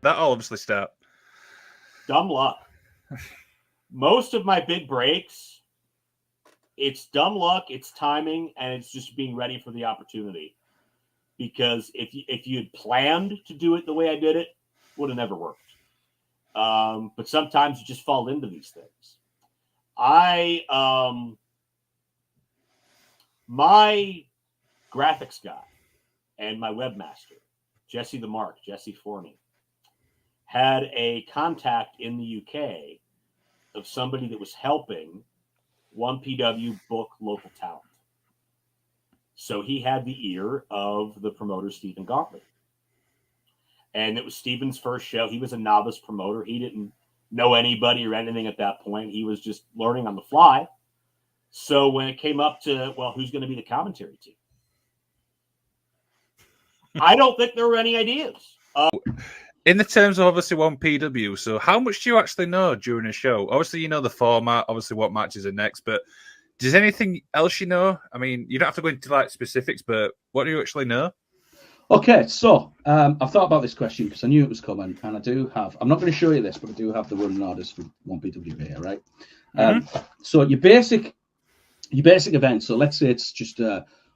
that'll obviously start? Dumb luck. Most of my big breaks, it's dumb luck, it's timing, and it's just being ready for the opportunity. Because if you had planned to do it the way I did it, would have never worked. But sometimes you just fall into these things. My graphics guy and my webmaster, Jesse the Mark, Jesse Forney, had a contact in the UK of somebody that was helping 1PW book local talent. So he had the ear of the promoter, Stephen Gauntlet. And it was Stephen's first show. He was a novice promoter. He didn't know anybody or anything at that point. He was just learning on the fly. So when it came up to, well, who's going to be the commentary team? I don't think there were any ideas. In the terms of obviously 1PW, so how much do you actually know during a show? Obviously, you know the format, obviously what matches are next, but does anything else you know? I mean, you don't have to go into like specifics, but what do you actually know? Okay, so I've thought about this question because I knew it was coming, and I do have. I'm not going to show you this, but I do have the running orders for 1PW here, right? So your basic event. So let's say it's just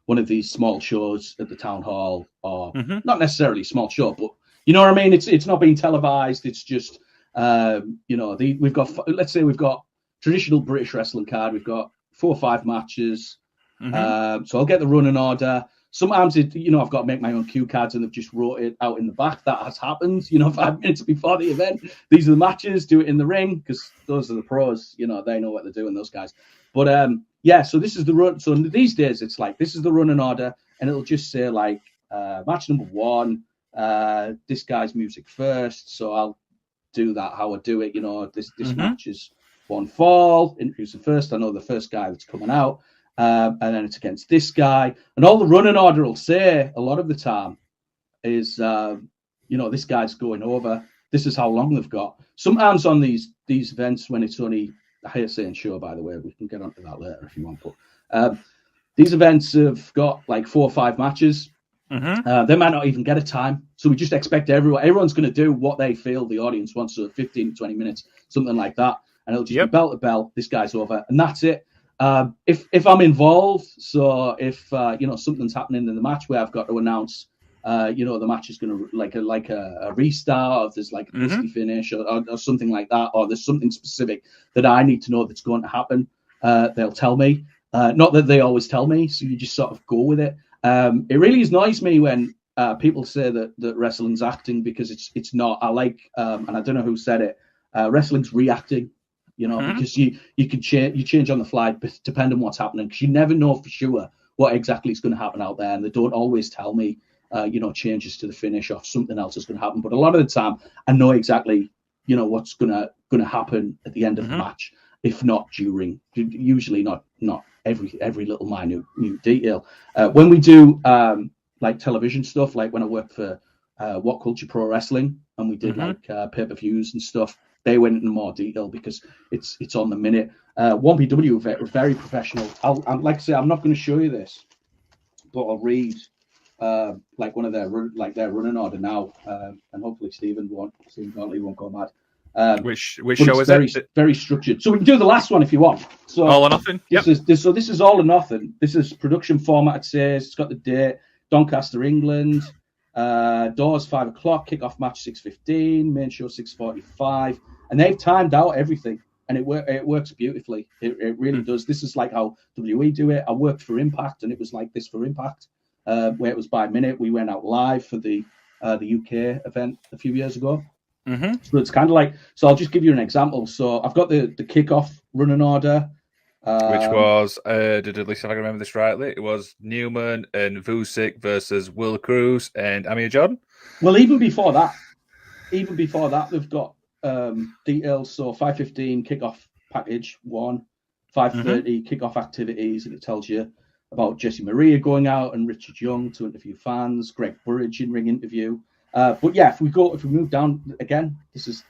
one of these small shows at the town hall, or not necessarily a small show, but you know what I mean. It's not being televised. It's just we've got, let's say we've got traditional British wrestling card. We've got 4 or 5 matches. So I'll get the running order. Sometimes I've got to make my own cue cards and they've just wrote it out in the back. That has happened, 5 minutes before the event. These are the matches, do it in the ring, because those are the pros, they know what they're doing, those guys. But so this is the run. So these days it's like, this is the running order, and it'll just say like match number 1, this guy's music first. So I'll do that how I do it. This match is 1 fall, introduce the first. I know the first guy that's coming out. And then it's against this guy, and all the running order will say a lot of the time is, this guy's going over. This is how long they've got. Sometimes on these events when it's only, I hate saying show, by the way, we can get onto that later if you want. But these events have got like 4 or 5 matches. They might not even get a time, so we just expect everyone's going to do what they feel the audience wants. So 15 to 20 minutes, something like that, and it'll just be bell to bell. This guy's over, and that's it. If I'm involved, so if something's happening in the match where I've got to announce, the match is going to like a restart, or if there's like a twisty finish or something like that, or there's something specific that I need to know that's going to happen, they'll tell me. Not that they always tell me, so you just sort of go with it. It really annoys me when people say that wrestling's acting, because it's not. I like, and I don't know who said it, wrestling's reacting. Because you can change on the fly depending on what's happening, because you never know for sure what exactly is going to happen out there, and they don't always tell me, changes to the finish or something else is going to happen. But a lot of the time, I know exactly, what's going to happen at the end of the match, if not during. Usually not every little minute detail. When we do like television stuff, like when I worked for What Culture Pro Wrestling, and we did like pay-per-views and stuff. They went into more detail because it's on the minute. 1PW were very professional. Like I say, I'm not going to show you this, but I'll read like one of their running order now, and hopefully Stephen Gauntlet won't go mad. Which show is it? Very structured. So we can do the last one if you want. So All or Nothing. This is All or Nothing. This is production format. It says it's got the date, Doncaster, England. Doors 5 o'clock, kickoff match 6:15, main show 6:45, and they've timed out everything, and it works beautifully. It really does. This is like how WWE do it. I worked for Impact, and it was like this for Impact, where it was by minute. We went out live for the UK event a few years ago. So it's kind of like. So I'll just give you an example. So I've got the kickoff running order. Which was, at least if I can remember this rightly, it was Newman and Vucic versus Will Cruz and Amir Jordan. Well, even before that, they've got details. So 5:15 kickoff package 1, 5:30 kickoff activities, and it tells you about Jesse Maria going out and Richard Young to interview fans, Greg Burridge in ring interview. But yeah, if we move down again, this is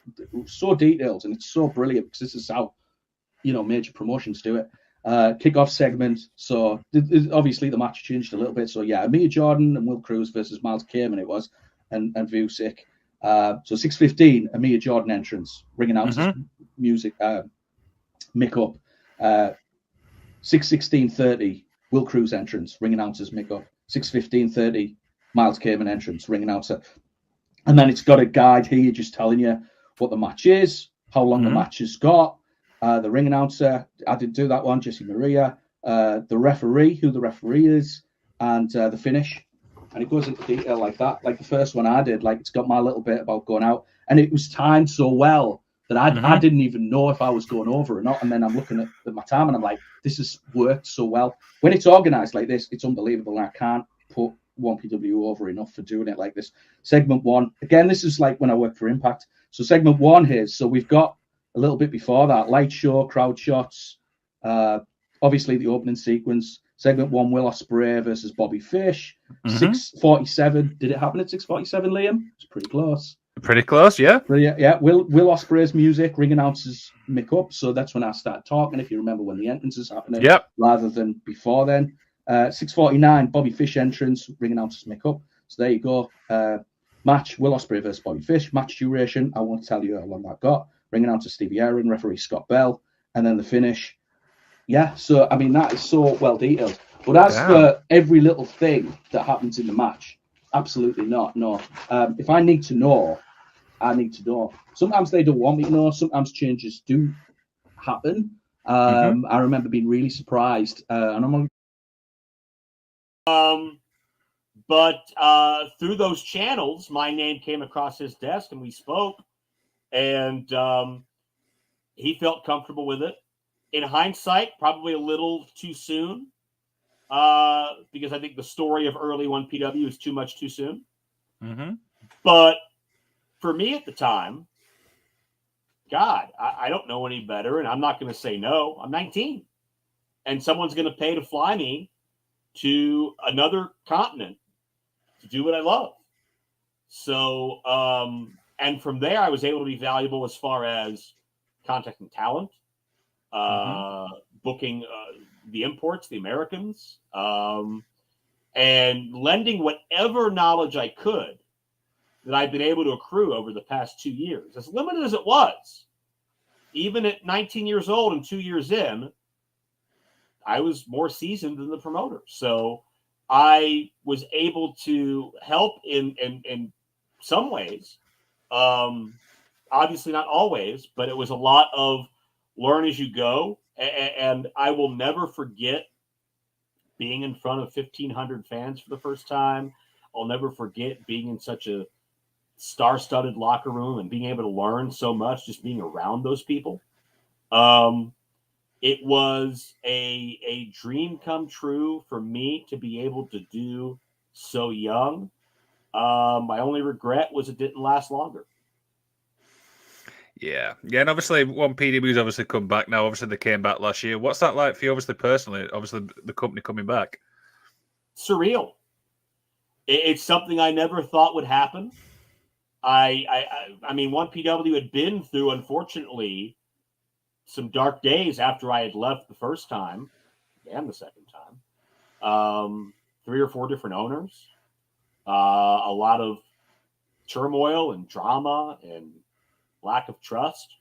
so detailed and it's so brilliant because this is how major promotions do it. Kickoff segment. So obviously the match changed a little bit. So yeah, Amir Jordan and Will Cruz versus Miles Kamen it was, and Vucic. So 6:15, a Mia Jordan entrance, ring announcers music, mic up. 6:16:30, Will Cruz entrance, ring announcers mic up. 6:15:30, Miles Kamen entrance, ring announcer. And then it's got a guide here just telling you what the match is, how long the match has got, the ring announcer, I didn't do that one, Jesse Maria, the referee, who the referee is, and the finish. And it goes into detail like that. Like the first one I did, like it's got my little bit about going out. And it was timed so well that I didn't even know if I was going over or not. And then I'm looking at my time and I'm like, this has worked so well. When it's organized like this, it's unbelievable. And I can't put 1PW over enough for doing it like this. Segment 1, again, this is like when I worked for Impact. So segment 1 here. So we've got a little bit before that, light show, crowd shots, obviously the opening sequence. Segment 1, Will Ospreay versus Bobby Fish. 6:47. Did it happen at 6:47, Liam? It's pretty close. Pretty close, yeah. Yeah. Will Ospreay's music, ring announcers mic up. So that's when I start talking, if you remember when the entrance is happening, rather than before then. 6:49, Bobby Fish entrance, ring announcers mic up. So there you go. Match, Will Ospreay versus Bobby Fish. Match duration, I won't tell you how long that got. Ring announcer Stevie Aaron, referee Scott Bell. And then the finish. Yeah, so, I mean, that is so well detailed. But as for every little thing that happens in the match, absolutely not, no. If I need to know, I need to know. Sometimes they don't want me to know. Sometimes changes do happen. I remember being really surprised. And I'm But through those channels, my name came across his desk and we spoke. And he felt comfortable with it. In hindsight, probably a little too soon. Because I think the story of early 1PW is too much too soon. But for me at the time, God, I don't know any better, and I'm not going to say no. I'm 19, and someone's going to pay to fly me to another continent to do what I love. So, and from there, I was able to be valuable as far as contacting talent, booking the imports, the Americans, and lending whatever knowledge I could that I've been able to accrue over the past 2 years. As limited as it was, even at 19 years old and 2 years in, I was more seasoned than the promoter. So I was able to help in some ways. Obviously not always, but it was a lot of learn as you go. And I will never forget being in front of 1,500 fans for the first time. I'll never forget being in such a star-studded locker room and being able to learn so much just being around those people. It was a dream come true for me to be able to do so young. My only regret was it didn't last longer. Yeah, and obviously 1PW's obviously come back now. Obviously they came back last year. What's that like for you, obviously personally? Obviously the company coming back. Surreal. It's something I never thought would happen. I mean, 1PW had been through, unfortunately, some dark days after I had left the first time and the second time. 3 or 4 different owners, a lot of turmoil and drama and lack of trust.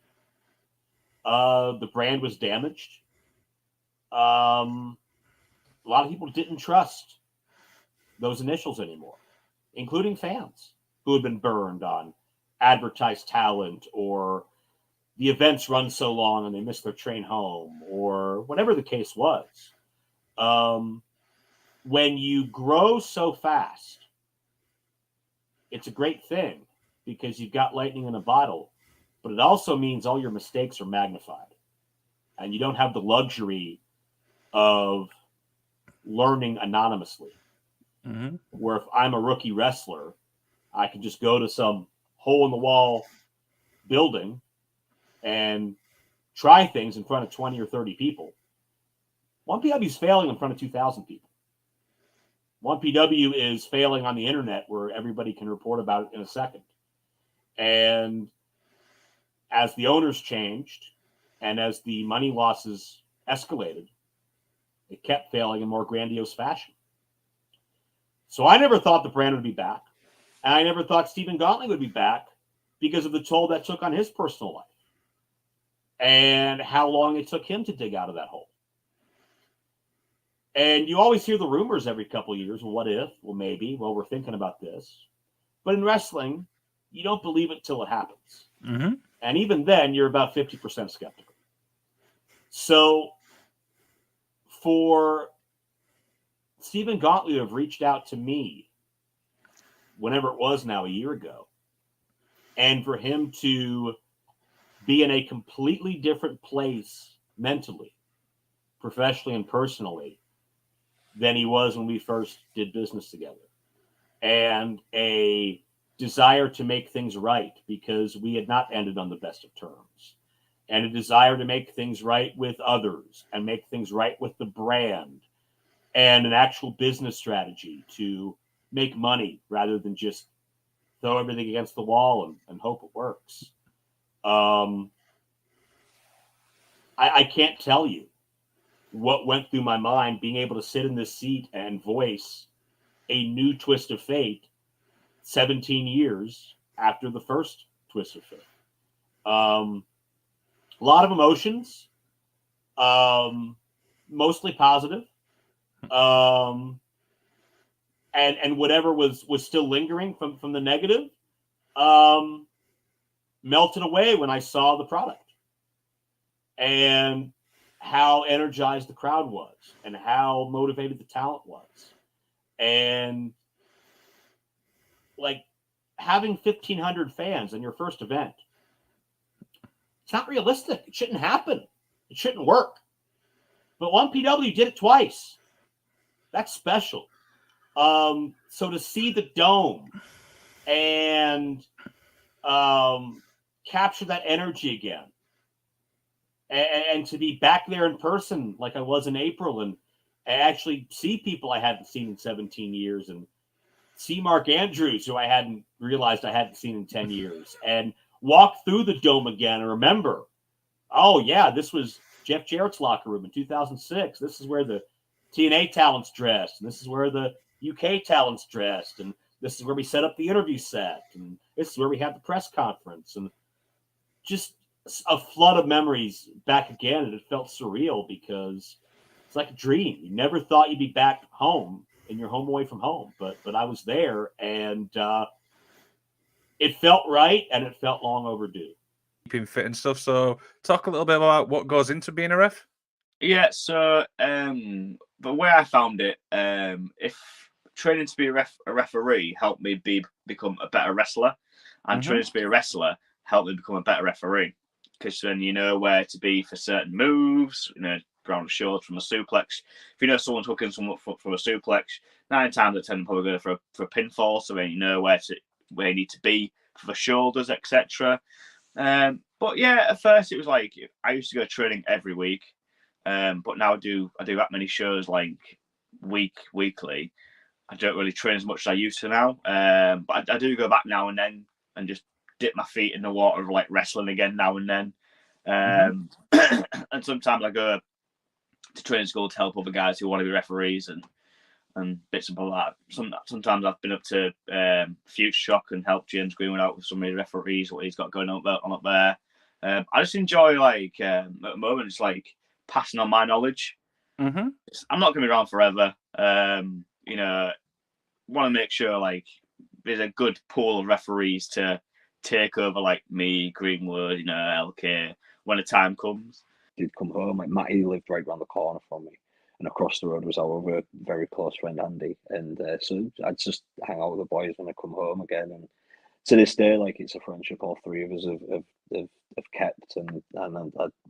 The brand was damaged. A lot of people didn't trust those initials anymore, including fans who had been burned on advertised talent, or the events run so long and they miss their train home, or whatever the case was. When you grow so fast, it's a great thing because you've got lightning in a bottle, but it also means all your mistakes are magnified and you don't have the luxury of learning anonymously. Where if I'm a rookie wrestler, I can just go to some hole in the wall building and try things in front of 20 or 30 people. 1PW is failing in front of 2,000 people. 1PW is failing on the internet where everybody can report about it in a second. And as the owners changed and as the money losses escalated, it kept failing in more grandiose fashion. So I never thought the brand would be back. And I never thought Stephen Gauntlet would be back because of the toll that took on his personal life and how long it took him to dig out of that hole. And you always hear the rumors every couple of years. Well, what if? Well, maybe. Well, we're thinking about this. But in wrestling, you don't believe it till it happens. Mm-hmm. And even then, you're about 50% skeptical. So for Stephen Gauntlet to have reached out to me, whenever it was now, a year ago, and for him to be in a completely different place mentally, professionally, and personally than he was when we first did business together, and a desire to make things right because we had not ended on the best of terms, and a desire to make things right with others and make things right with the brand, and an actual business strategy to make money rather than just throw everything against the wall and hope it works. I can't tell you what went through my mind being able to sit in this seat and voice a new twist of fate 17 years after the first twist of fate. A lot of emotions, mostly positive. And whatever was still lingering from the negative melted away when I saw the product and how energized the crowd was and how motivated the talent was. And like having 1,500 fans in your first event, it's not realistic. It shouldn't happen. It shouldn't work. But 1PW did it twice. That's special. So to see the dome and capture that energy again, and to be back there in person like I was in April, and actually see people I hadn't seen in 17 years, and see Mark Andrews, who I hadn't realized I hadn't seen in 10 years, and walk through the dome again and remember, oh yeah, this was Jeff Jarrett's locker room in 2006. This is where the TNA talents dressed, and this is where the UK talents dressed, and this is where we set up the interview set, and this is where we had the press conference, and just a flood of memories back again. And it felt surreal because it's like a dream. You never thought you'd be back home in your home away from home, but I was there, and it felt right, and it felt long overdue. Keeping fit and stuff. So talk a little bit about what goes into being a ref. Yeah, so the way I found it, if training to be a referee helped me become a better wrestler, and training to be a wrestler helped me become a better referee, because then you know where to be for certain moves, you know, ground and shoulders from a suplex. If you know someone's hooking someone from a suplex, 9 times out of 10 probably go for a pinfall, so then you know where you need to be for the shoulders, etc. But yeah, at first it was like I used to go training every week. But now I do that many shows like weekly. I don't really train as much as I used to now. But I do go back now and then and just dip my feet in the water of like wrestling again now and then. And sometimes I go to training school to help other guys who want to be referees and bits and bobs like that. Sometimes I've been up to Future Shock and helped James Greenwood out with some of the referees, what he's got going on up there. I just enjoy like at the moment it's like passing on my knowledge. I'm not going to be around forever. You know, want to make sure like there's a good pool of referees to take over, like me, Greenwood, you know, LK, when the time comes. He'd come home, like Matty lived right around the corner from me, and across the road was our very close friend Andy, and so I'd just hang out with the boys when I come home again. And to this day, like it's a friendship all three of us have kept, and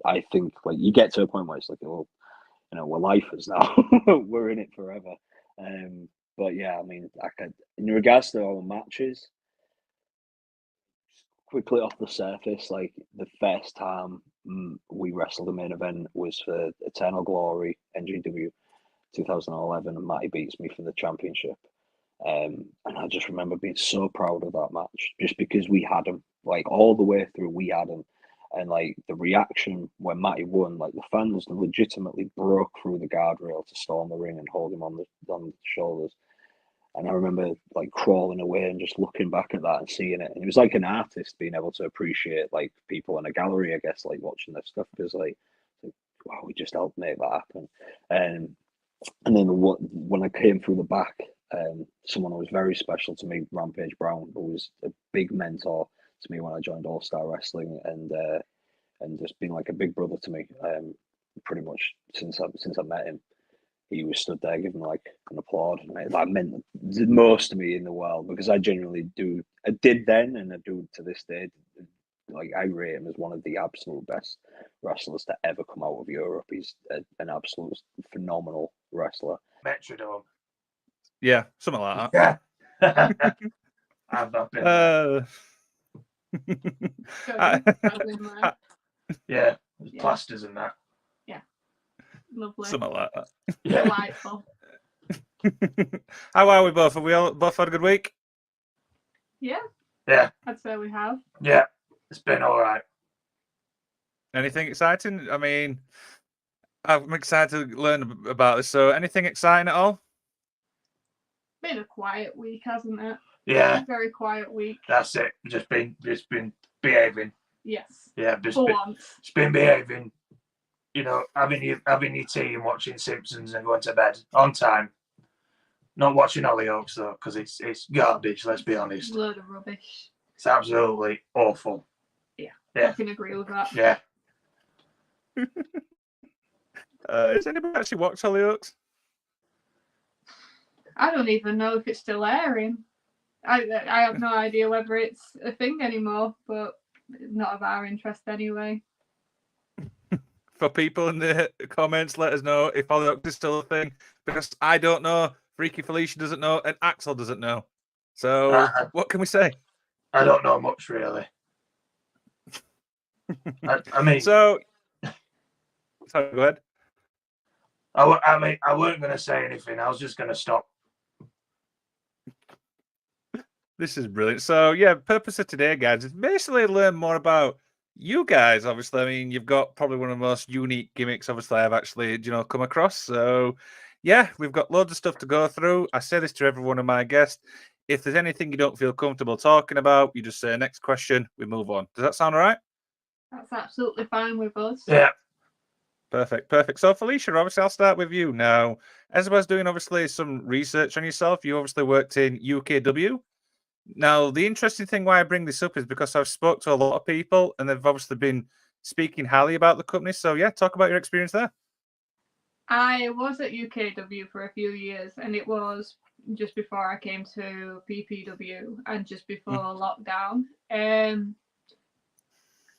I think like you get to a point where it's like, well, you know, we're lifers now, we're in it forever. But yeah, I mean, in regards to our matches, quickly off the surface, like the first time we wrestled the main event was for Eternal Glory NGW 2011, and Matty beats me for the championship. And I just remember being so proud of that match, just because we had him, like all the way through, we had him. And like the reaction when Matty won, like the fans legitimately broke through the guardrail to storm the ring and hold him on the shoulders. And I remember like crawling away and just looking back at that and seeing it. And it was like an artist being able to appreciate like people in a gallery, I guess, like watching this stuff, because like wow, we just helped make that happen. And then when I came through the back, someone who was very special to me, Rampage Brown, who was a big mentor to me when I joined All Star Wrestling, and just been like a big brother to me, pretty much since I met him. He was stood there giving like an applaud, and that meant the most to me in the world, because I genuinely do. I did then, and I do to this day. Like, I rate him as one of the absolute best wrestlers to ever come out of Europe. He's an absolute phenomenal wrestler. Metrodome. Yeah, something like that. Yeah. I've not been there. Yeah, there's plasters and that. Yeah. Lovely. Something like that. Yeah. Delightful. How are we both? Have we all both had a good week? Yeah. Yeah. I'd say we have. Yeah. It's been all right. Anything exciting? I mean, I'm excited to learn about this. So, anything exciting at all? Been a quiet week, hasn't it? Yeah. A very quiet week. That's it. Just been behaving. Yes. Yeah. For once. Just been behaving. You know, having your tea and watching Simpsons and going to bed on time. Not watching Hollyoaks though, because it's garbage. Let's be honest. Load of rubbish. It's absolutely awful. Yeah. I can agree with that. Yeah. Has anybody actually watched Hollyoaks? I don't even know if it's still airing. I have no idea whether it's a thing anymore, but not of our interest anyway. For people in the comments, let us know if Hollyoaks is still a thing, because I don't know, Freaky Felicia doesn't know, and Axel doesn't know. So what can we say? I don't know much really. I mean, so sorry, go ahead. I weren't going to say anything. I was just going to stop. This is brilliant. So yeah, purpose of today, guys, is basically learn more about you guys. Obviously, I mean, you've got probably one of the most unique gimmicks, obviously, I've actually, come across. So yeah, we've got loads of stuff to go through. I say this to every one of my guests. If there's anything you don't feel comfortable talking about, you just say next question, we move on. Does that sound all right? That's absolutely fine with us. Yeah. Perfect. So Felicia, obviously I'll start with you now. As I was doing obviously some research on yourself, you obviously worked in UKW. Now, the interesting thing why I bring this up is because I've spoke to a lot of people and they've obviously been speaking highly about the company. So yeah, talk about your experience there. I was at UKW for a few years, and it was just before I came to PPW and just before lockdown.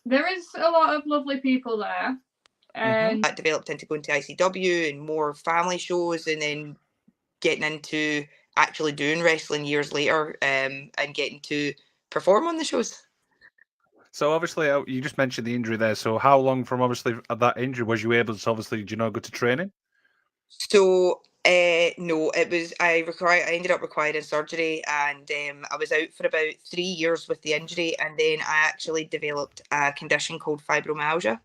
There is a lot of lovely people there. And that developed into going to ICW and more family shows, and then getting into actually doing wrestling years later, and getting to perform on the shows. So obviously you just mentioned the injury there. So how long from obviously that injury was you able to obviously, go to training? So no, it was I ended up requiring surgery, and I was out for about 3 years with the injury, and then I actually developed a condition called fibromyalgia,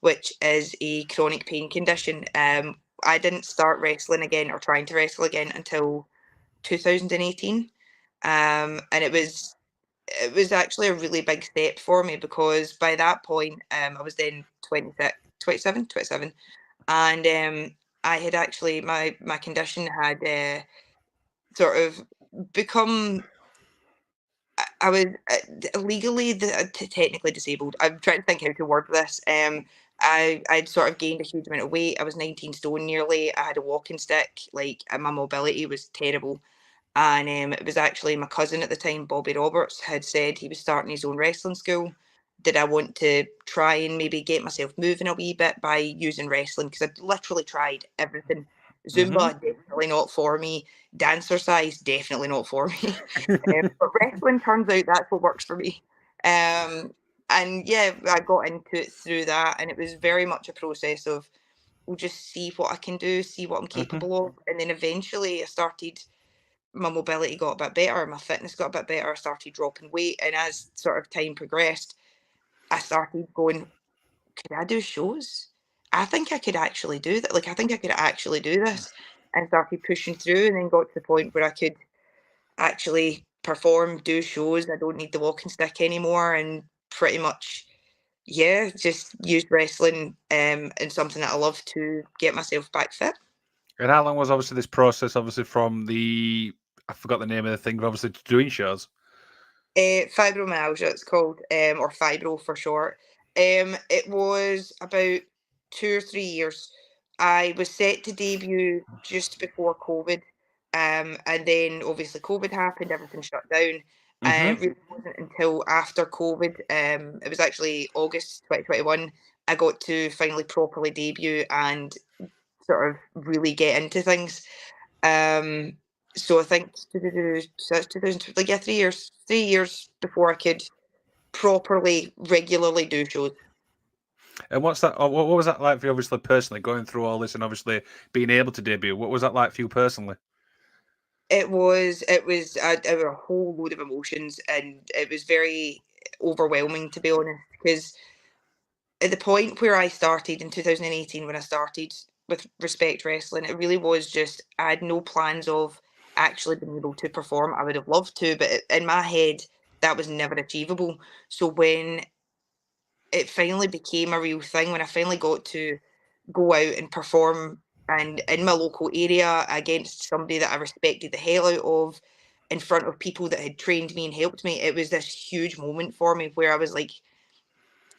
which is a chronic pain condition. I didn't start wrestling again or trying to wrestle again until 2018, and it was actually a really big step for me, because by that point I was then 27, and I had actually my condition had sort of become. I was legally technically disabled. I'm trying to think how to word this. I'd sort of gained a huge amount of weight. I was 19 stone nearly. I had a walking stick. Like, my mobility was terrible. And it was actually my cousin at the time, Bobby Roberts, had said he was starting his own wrestling school. Did I want to try and maybe get myself moving a wee bit by using wrestling? Because I'd literally tried everything. Zumba, definitely not for me. Dancercise, definitely not for me. But wrestling, turns out that's what works for me. And yeah, I got into it through that, and it was very much a process of, we'll just see what I can do, see what I'm capable of. And then eventually my mobility got a bit better, my fitness got a bit better, I started dropping weight. And as sort of time progressed, I started going, could I do shows? I think I could actually do that. Like, I think I could actually do this. And started pushing through, and then got to the point where I could actually perform, do shows. I don't need the walking stick anymore, and pretty much, yeah, just use wrestling and something that I love to get myself back fit. And how long was obviously this process? Obviously, from I forgot the name of the thing, but obviously to doing shows. Fibromyalgia, it's called, or fibro for short. It was about 2 or 3 years. I was set to debut just before COVID, and then obviously COVID happened, everything shut down. And it really wasn't until after COVID, it was actually August 2021, I got to finally properly debut and sort of really get into things. So I think so that's 2000, like, yeah, 3 years, 3 years before I could properly, regularly do shows. And what's that? What was that like for you? Obviously, personally, going through all this and obviously being able to debut. What was that like for you personally? It was a whole load of emotions, and it was very overwhelming, to be honest, because at the point where I started in 2018, when I started with Respect Wrestling, it really was just, I had no plans of actually being able to perform. I would have loved to, but in my head, that was never achievable. So when it finally became a real thing, when I finally got to go out and perform and in my local area against somebody that I respected the hell out of, in front of people that had trained me and helped me, it was this huge moment for me where I was like,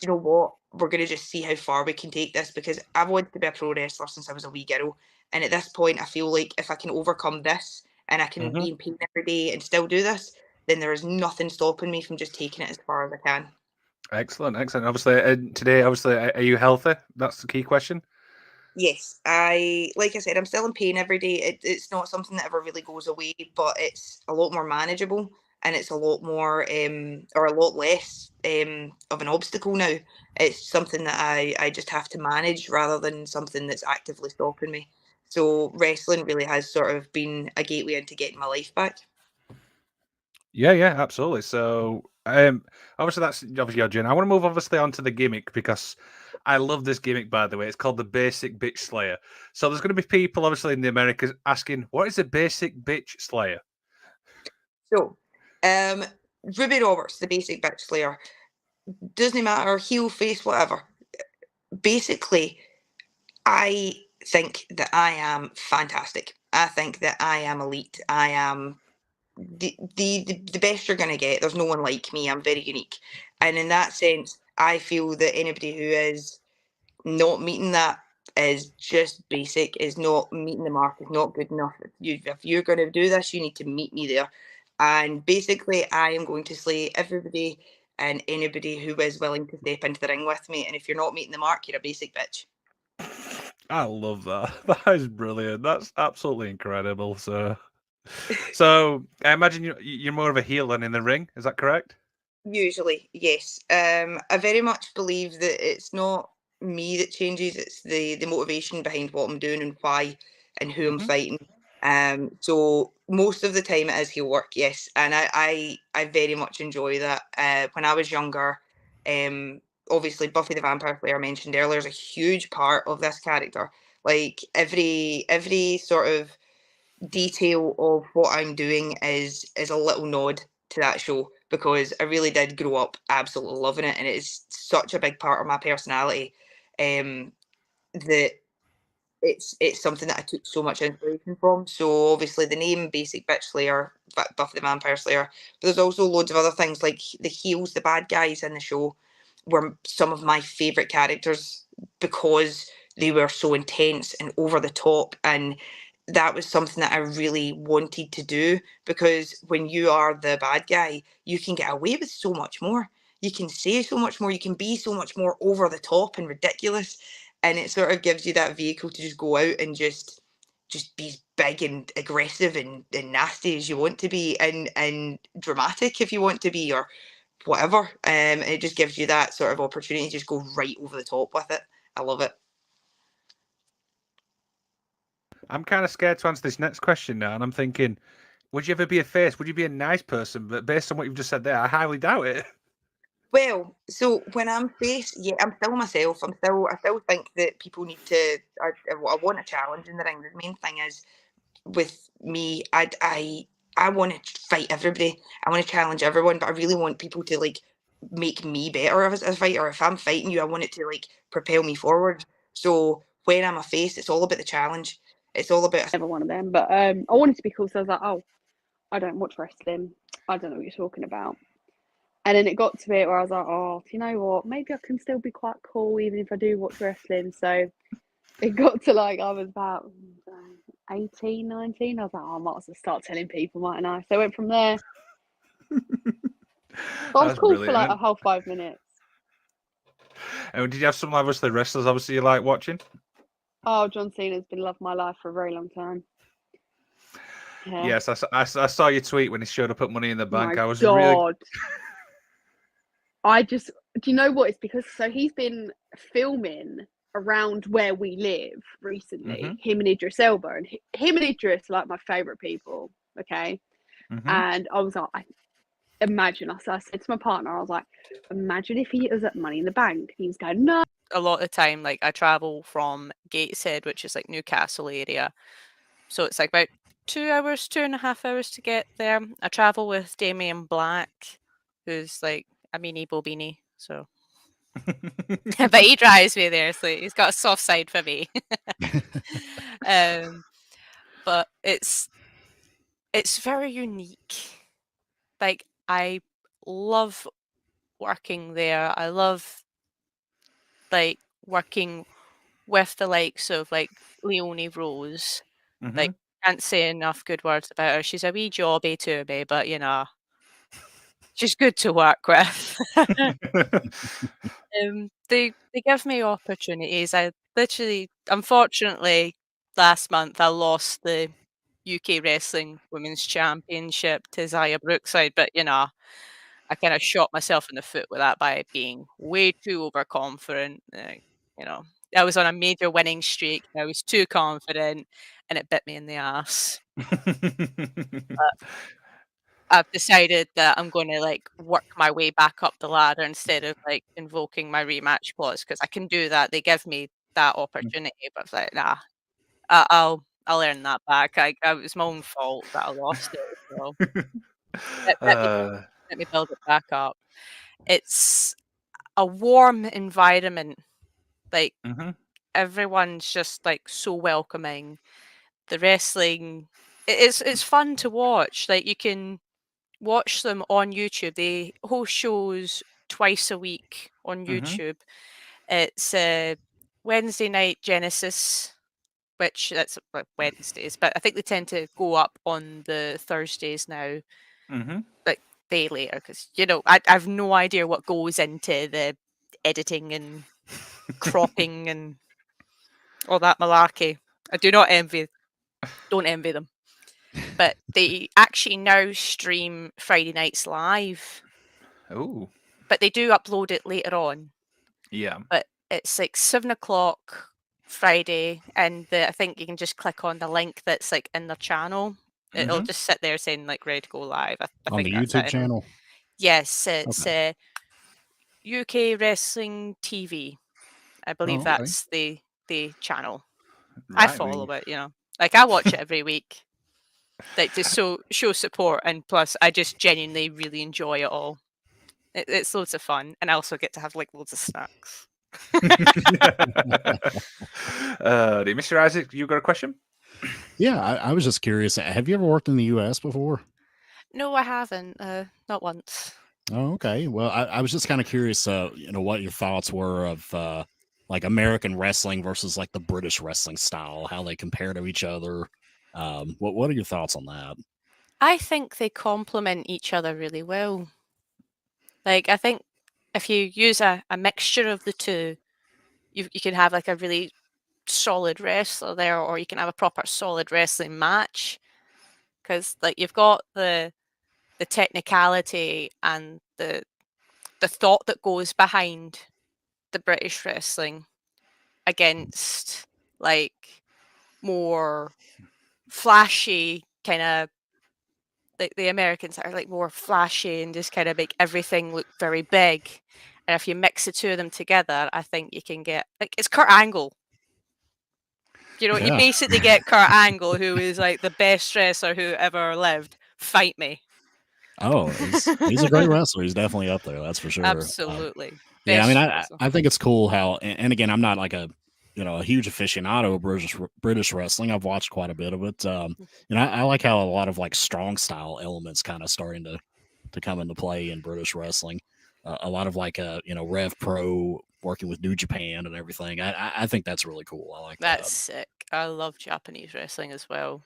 you know what, we're going to just see how far we can take this, because I've wanted to be a pro wrestler since I was a wee girl. And at this point, I feel like if I can overcome this and I can be in pain every day and still do this, then there is nothing stopping me from just taking it as far as I can. Excellent. Obviously, today, obviously, are you healthy? That's the key question. Yes, like I said, I'm still in pain every day. It's not something that ever really goes away, but it's a lot more manageable, and it's a lot more or a lot less of an obstacle now. It's something that I just have to manage rather than something that's actively stopping me. So wrestling really has sort of been a gateway into getting my life back. Yeah, absolutely. So, obviously, that's obviously your journey. I want to move obviously onto the gimmick because I love this gimmick. By the way, it's called the Basic Bitch Slayer. So, there's going to be people obviously in the Americas asking, "What is a Basic Bitch Slayer?" So, Ruby Roberts, the Basic Bitch Slayer, doesn't matter, heel, face, whatever. Basically, I think that I am fantastic. I think that I am elite. I am the best you're going to get. There's no one like me. I'm very unique. And in that sense, I feel that anybody who is not meeting that is just basic, is not meeting the mark, is not good enough. If you're going to do this, you need to meet me there. And basically, I am going to slay everybody and anybody who is willing to step into the ring with me. And if you're not meeting the mark, you're a basic bitch. I love that. That is brilliant. That's absolutely incredible. So I imagine you're more of a heel than in the ring. Is that correct? Usually, yes. I very much believe that it's not me that changes; it's the motivation behind what I'm doing and why and who I'm fighting. So most of the time it is heel work, yes, and I very much enjoy that. When I was younger, obviously Buffy the Vampire Slayer I mentioned earlier is a huge part of this character. Like every sort of detail of what I'm doing is a little nod to that show, because I really did grow up absolutely loving it, and it is such a big part of my personality that it's something that I took so much inspiration from. So obviously the name Basic Bitch Slayer, Buffy the Vampire Slayer, but there's also loads of other things like the heels, the bad guys in the show were some of my favorite characters because they were so intense and over the top, and that was something that I really wanted to do, because when you are the bad guy, you can get away with so much more. You can say so much more. You can be so much more over the top and ridiculous, and it sort of gives you that vehicle to just go out and just be as big and aggressive and nasty as you want to be, and dramatic if you want to be, or whatever. It just gives you that sort of opportunity to just go right over the top with it. I love it. I'm kind of scared to answer this next question now, and I'm thinking, would you ever be a face? Would you be a nice person? But based on what you've just said there, I highly doubt it. Well, so when I'm face, yeah, I'm still myself. I still think that people need to. I want a challenge in the ring. The main thing is with me, I I want to fight everybody. I want to challenge everyone, but I really want people to like make me better as a fighter. If I'm fighting you, I want it to like propel me forward. So when I'm a face, it's all about the challenge. It's all about Never one of them, but I wanted to be cool, so I was like, oh, I don't watch wrestling. I don't know what you're talking about. And then it got to it where I was like, oh, do you know what? Maybe I can still be quite cool even if I do watch wrestling. So it got to like, I was about 18, 19. I was like, oh, I might as well start telling people, mightn't I? So I went from there. But I was That's cool for like brilliant. a whole 5 minutes. And did you have some obviously wrestlers obviously you like watching? Oh, John Cena's been loved my life for a very long time. Yeah. Yes, I saw your tweet when he showed up at Money in the Bank. My I was God. really. Do you know what? It's because he's been filming around where we live recently, him and Idris Elba, and him and Idris are like my favourite people. Okay. And I was like, I said to my partner, I was like, imagine if he was at Money in the Bank. He was going, no. A lot of the time, like I travel from Gateshead, which is like Newcastle area. So it's like about 2 hours, 2.5 hours to get there. I travel with Damien Black, who's like a mini Bobini. So but he drives me there, so he's got a soft side for me. But it's very unique. Like I love working there. I love like working with the likes of like Leonie Rose. Like can't say enough good words about her. She's a wee jobby to me, but you know, she's good to work with. They give me opportunities. I literally, unfortunately, last month I lost the UK Wrestling Women's Championship to Zaya Brookside, but you know, I kind of shot myself in the foot with that by being way too overconfident. You know, I was on a major winning streak. I was too confident, and it bit me in the ass. But I've decided that I'm going to like work my way back up the ladder instead of like invoking my rematch clause because I can do that. They give me that opportunity, but it's like, nah, I'll earn that back. It was my own fault that I lost it. So let me build it back up. It's a warm environment. Like everyone's just like so welcoming. The wrestling, it's fun to watch. Like you can watch them on YouTube. They host shows twice a week on YouTube. It's Wednesday night Genesis, which that's like Wednesdays, but I think they tend to go up on the Thursdays now, like day later, because you know I've no idea what goes into the editing and cropping and all that malarkey. I don't envy them. But they actually now stream Friday nights live. Oh. But they do upload it later on. Yeah. But it's like 7:00 Friday, and I think you can just click on the link that's like in the channel. It'll just sit there saying like ready to go live. I on think the that's YouTube it. channel. Yes, it's UK Wrestling TV. I believe that's the channel. Right, I follow it, you know. Like I watch it every week. Like just show support, and plus I just genuinely really enjoy it all. It's loads of fun, and I also get to have like loads of snacks. Mr. Isaac, you got a question? Yeah, I was just curious. Have you ever worked in the U.S. before? No, I haven't. Not once. Oh, okay. Well, I was just kind of curious, what your thoughts were of like American wrestling versus like the British wrestling style, how they compare to each other. What are your thoughts on that? I think they complement each other really well. Like, I think if you use a mixture of the two, you can have like a really solid wrestler there, or you can have a proper solid wrestling match. Because like you've got the technicality and the thought that goes behind the British wrestling against like more flashy kind of like the Americans are like more flashy and just kind of make everything look very big. And if you mix the two of them together, I think you can get like it's Kurt Angle. You know, you basically get Kurt Angle, who is like the best wrestler who ever lived, fight me. Oh, he's a great wrestler. He's definitely up there. That's for sure. Absolutely. Yeah, I mean, Best I think it's cool how, and again, I'm not like a huge aficionado of British wrestling. I've watched quite a bit of it. I like how a lot of like strong style elements kind of starting to come into play in British wrestling. A lot of like Rev Pro working with New Japan and everything. I think that's really cool. I like That's sick. I love Japanese wrestling as well.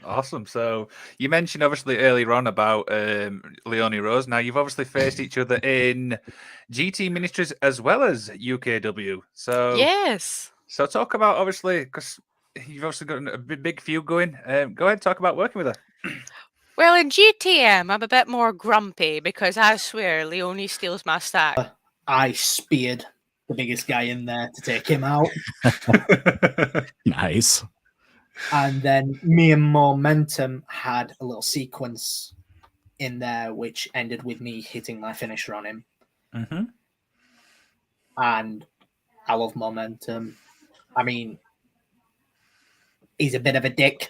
Awesome. So you mentioned obviously earlier on about Leonie Rose. Now you've obviously faced each other in GT Ministries as well as UKW. So yes. So talk about obviously because you've obviously got a big feud going. Go ahead and talk about working with her. Well, in GTM, I'm a bit more grumpy because I swear Leonie steals my stack. I speared the biggest guy in there to take him out. Nice. And then me and Momentum had a little sequence in there which ended with me hitting my finisher on him. Mm-hmm. And I love Momentum. I mean, he's a bit of a dick.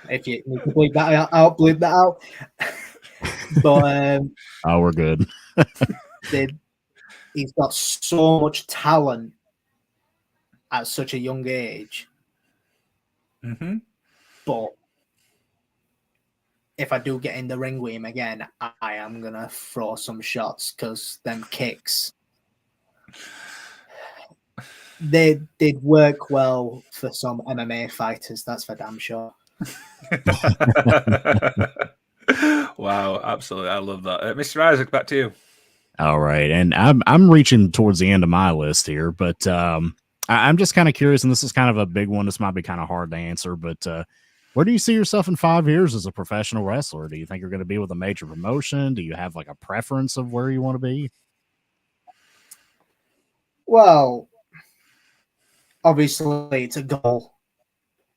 If you need to bleep that out, bleep that out. But oh, we're good. He's got so much talent at such a young age. Mm-hmm. But if I do get in the ring with him again, I am gonna throw some shots because them kicks they did work well for some MMA fighters. That's for damn sure. Wow, absolutely, I love that. Mr. Isaac, back to you. All right, and I'm reaching towards the end of my list here, but I'm just kind of curious, and this is kind of a big one. This might be kind of hard to answer, but where do you see yourself in 5 years as a professional wrestler? Do you think you're going to be with a major promotion? Do you have like a preference of where you want to be? Well, obviously, it's a goal.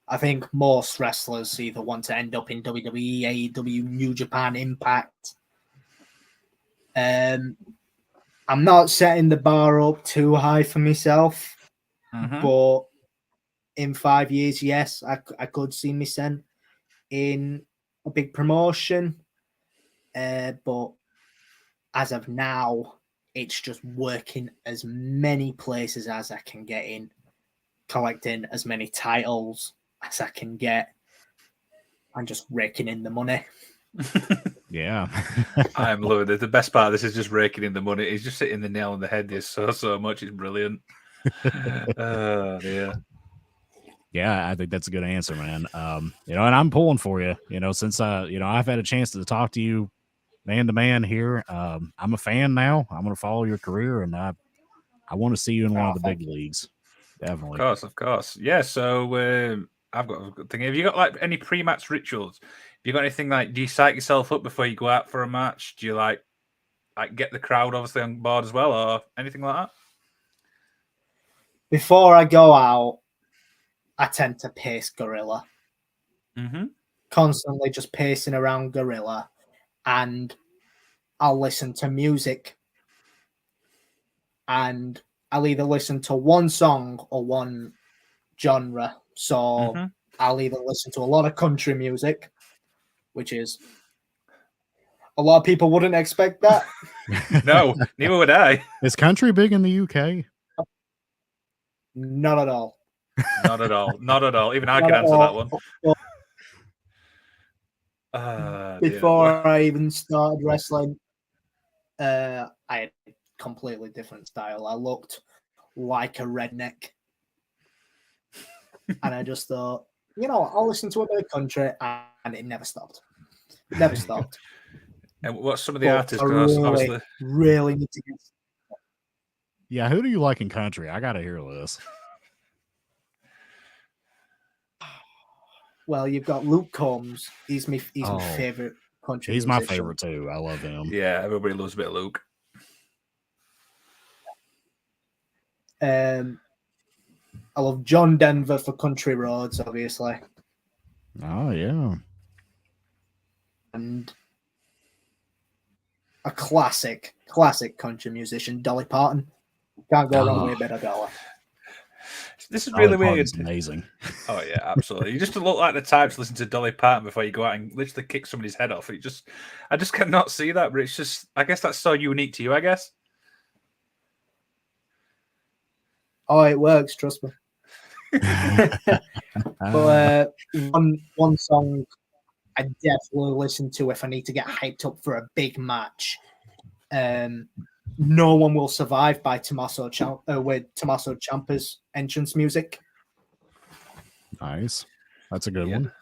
I think most wrestlers either want to end up in WWE, AEW, New Japan, Impact. I'm not setting the bar up too high for myself, but in 5 years, yes, I could see me sent in a big promotion. But as of now, it's just working as many places as I can get in, collecting as many titles as I can get, and just raking in the money. Yeah. I'm loving it. The best part of this is just raking in the money. He's just hitting the nail on the head. There's so much. It's brilliant. Oh, dear. Yeah, I think that's a good answer, man. And I'm pulling for you, since I've had a chance to talk to you man to man here. I'm a fan now. I'm going to follow your career, and I want to see you in one of the big leagues. Definitely. Of course. Yeah, so I've got a good thing. Have you got like any pre-match rituals? Have you got anything like, do you psych yourself up before you go out for a match? Do you like get the crowd obviously on board as well, or anything like that? Before I go out, I tend to pace Gorilla. Mm-hmm. Constantly just pacing around Gorilla, and I'll listen to music, and I'll either listen to one song or one genre. So I'll either listen to a lot of country music, which is a lot of people wouldn't expect that. No, neither would I. Is country big in the UK? Not at all. Not at all. Not at all. Even I can answer that one. Before I even started wrestling, I had a completely different style. I looked like a redneck. And I just thought, I'll listen to a bit of country, and it never stopped. It never stopped. And what's some of the artists? I really need to get. Yeah, who do you like in country? I got to hear this. Well, you've got Luke Combs. He's my favorite country. He's musician. my favorite too. I love him. Yeah, everybody loves a bit of Luke. I love John Denver for Country Roads, obviously. Oh yeah. And a classic country musician, Dolly Parton. Can't go wrong with a bit of Dolly. This is really Dolly weird. Parton's amazing. Oh yeah, absolutely. You just look like the type to listen to Dolly Parton before you go out and literally kick somebody's head off. I just cannot see that. But it's just, I guess that's so unique to you. I guess. Oh, it works. Trust me. But one song I definitely listen to if I need to get hyped up for a big match. No One Will Survive by with Tommaso Ciampa's entrance music. Nice. That's a good one.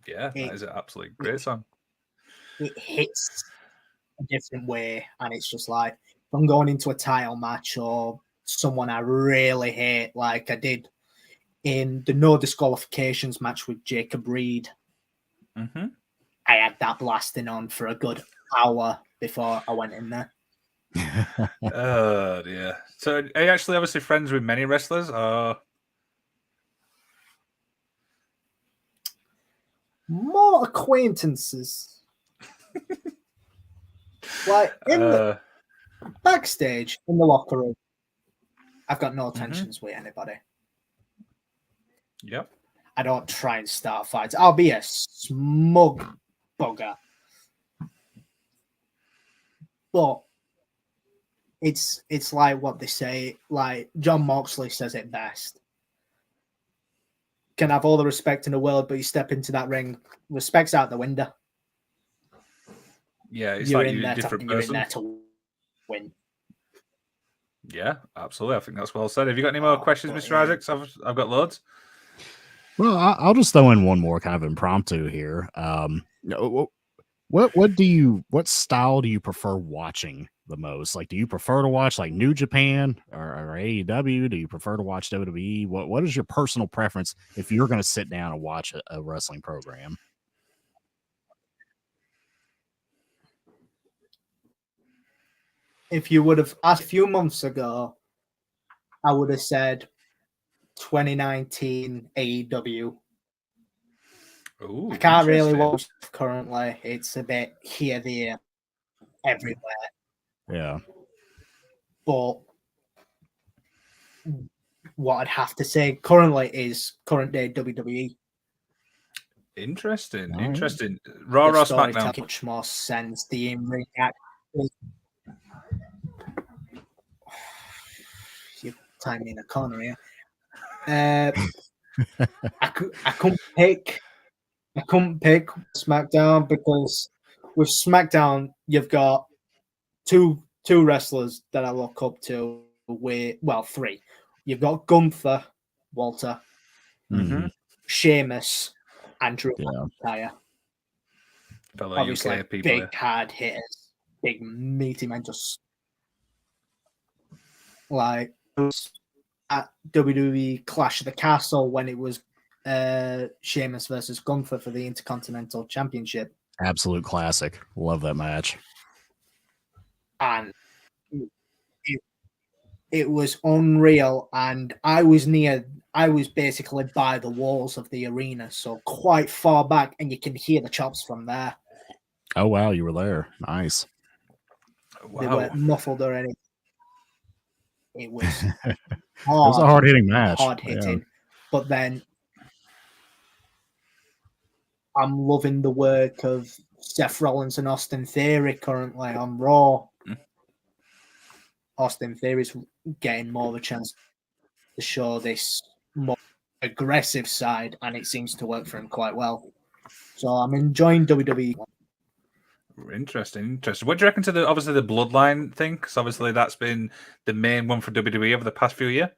Yeah, that is an absolutely great song. It hits a different way, and it's just like if I'm going into a title match or someone I really hate, like I did in the no disqualifications match with Jacob Reed. Mm-hmm. I had that blasting on for a good hour before I went in there. Oh dear. So are you actually obviously friends with many wrestlers, or more acquaintances? Like in the backstage in the locker room, I've got no tensions with anybody. Yep. I don't try and start fights. I'll be a smug bugger. But it's like what they say, like John Moxley says it best. Can have all the respect in the world, but you step into that ring, respect's out the window. Yeah, it's you're like in you're a there different you're in person. there to win. Yeah, absolutely. I think that's well said. Have you got any more questions, Mr. Isaacs? I've got loads. Well, I'll just throw in one more kind of impromptu here. What style do you prefer watching the most? Like, do you prefer to watch like New Japan or AEW? Do you prefer to watch WWE? What is your personal preference if you're going to sit down and watch a wrestling program? If you would have asked a few months ago, I would have said 2019 AEW. Ooh, I can't really watch currently. It's a bit here, there, everywhere. Yeah. But what I'd have to say currently is current day WWE. Interesting. All right. Interesting. Raw or SmackDown? Makes much more sense. The in-ring act. You time me in a corner here. I couldn't pick. I couldn't pick SmackDown because with SmackDown you've got two wrestlers that I look up to. Three. You've got Gunther, Walter, Sheamus, and Drew McIntyre. Obviously, UK people, big hard hitters, big meaty men. Just like at WWE Clash of the Castle when it was Sheamus versus Gunther for the Intercontinental Championship. Absolute classic. Love that match. And it was unreal. And I was basically by the walls of the arena, so quite far back, and you can hear the chops from there. Oh, wow. You were there. Nice. Wow. They weren't muffled or anything. It was it was a hard-hitting match. Hard hitting. Yeah. But then I'm loving the work of Seth Rollins and Austin Theory currently on Raw. Austin Theory's getting more of a chance to show this more aggressive side, and it seems to work for him quite well. So I'm enjoying WWE. Interesting. What do you reckon to the Bloodline thing? Because obviously that's been the main one for WWE over the past few years.